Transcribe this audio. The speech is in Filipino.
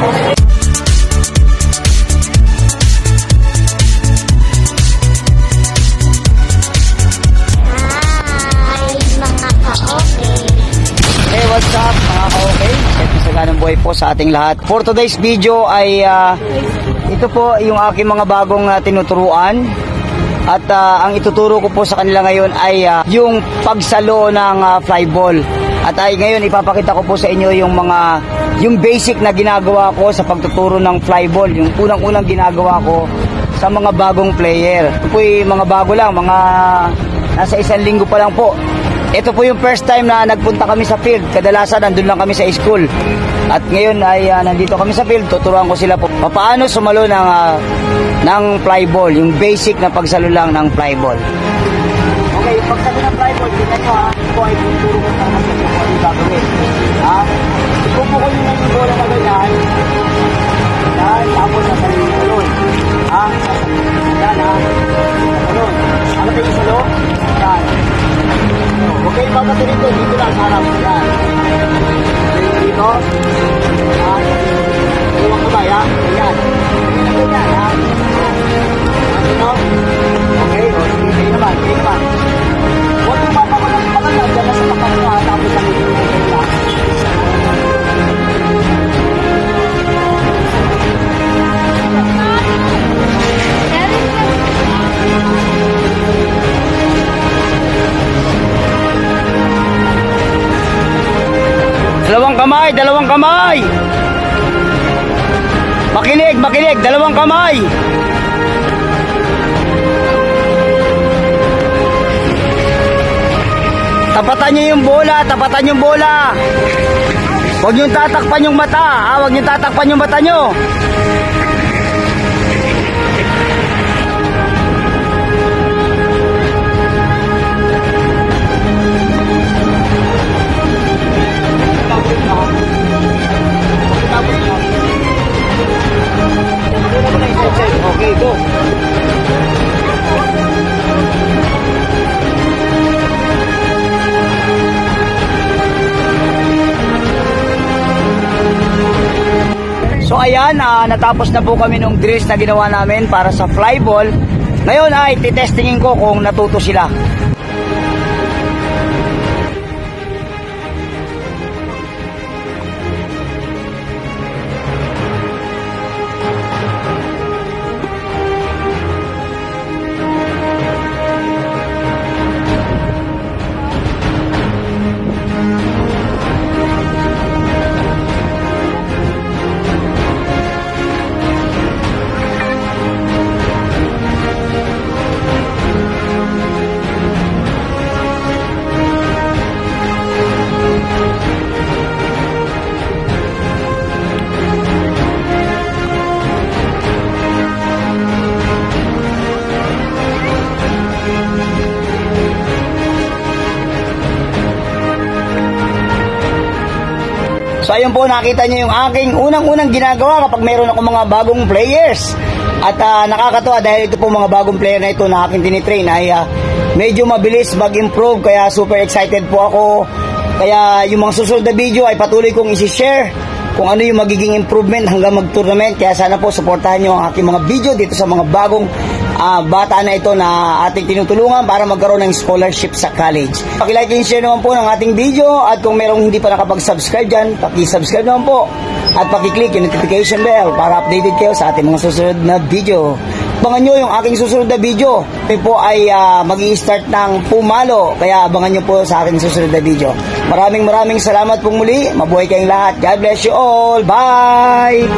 What's up mga ka-okay? Masaganang buhay po sa ating lahat. For today's video ay ito po yung aking mga bagong tinuturuan. At ang ituturo ko po sa kanila ngayon ay yung pagsalo ng fly ball. At ay ngayon ipapakita ko po sa inyo yung basic na ginagawa ko sa pagtuturo ng fly ball. Yung unang-unang ginagawa ko sa mga bagong player. Ito po yung mga bago lang, mga nasa 1 linggo pa lang po. Ito po yung first time na nagpunta kami sa field. Kadalasan nandun lang kami sa school. At ngayon ay nandito kami sa field. Tuturuan ko sila po paano sumalo ng fly ball. Yung basic na pagsalo lang ng fly ball. Okay, yung pagsalo ng fly ball, tingnan nyo ha. Ito ay tuturo ko sa mga kung ano yung gagawin. Ipupukol nyo na yung bola na ganyan. Yan, tapos sa sarili yung salon. Yan ha. Salon. Ano tayo yung salon? Yan. Okay, baka dito lang sa harap. Yan. Dito. Dalawang kamay, ha? Ayan. Ayan, ha? Dito. Okay, okay naman, okay naman. Huwag yung mapapagod dyan na sa tapat mo, ha? Tapos ang ito lang. Dalawang kamay. Makinig, dalawang kamay. Tapatan niyo yung bola, Huwag niyo tatakpan yung mata, Huwag niyo tatakpan yung mata niyo. Okay, go. So ayan, natapos na po kami nung drills na ginawa namin para sa fly ball. Ngayon ay titestingin ko kung natuto sila. So ayun po, nakita nyo yung aking unang-unang ginagawa kapag mayroon ako mga bagong players. At nakakatuwa dahil ito po mga bagong player na ito na aking tinitrain ay medyo mabilis mag-improve, kaya super excited po ako. Kaya yung mga susunod na video ay patuloy kong isi-share kung ano yung magiging improvement hanggang mag-tournament. Kaya sana po supportahan nyo ang aking mga video dito sa mga bagong bata na ito na ating tinutulungan para magkaroon ng scholarship sa college. Paki-like and share naman po ng ating video, at kung merong hindi pa nakapag-subscribe dyan, paki-subscribe naman po at paki-click yung notification bell para updated kayo sa ating mga susunod na video. Abangan nyo yung aking susunod na video. Ito po ay mag-i-start ng pumalo, kaya abangan nyo po sa aking susunod na video. Maraming salamat po muli. Mabuhay kayong lahat. God bless you all. Bye!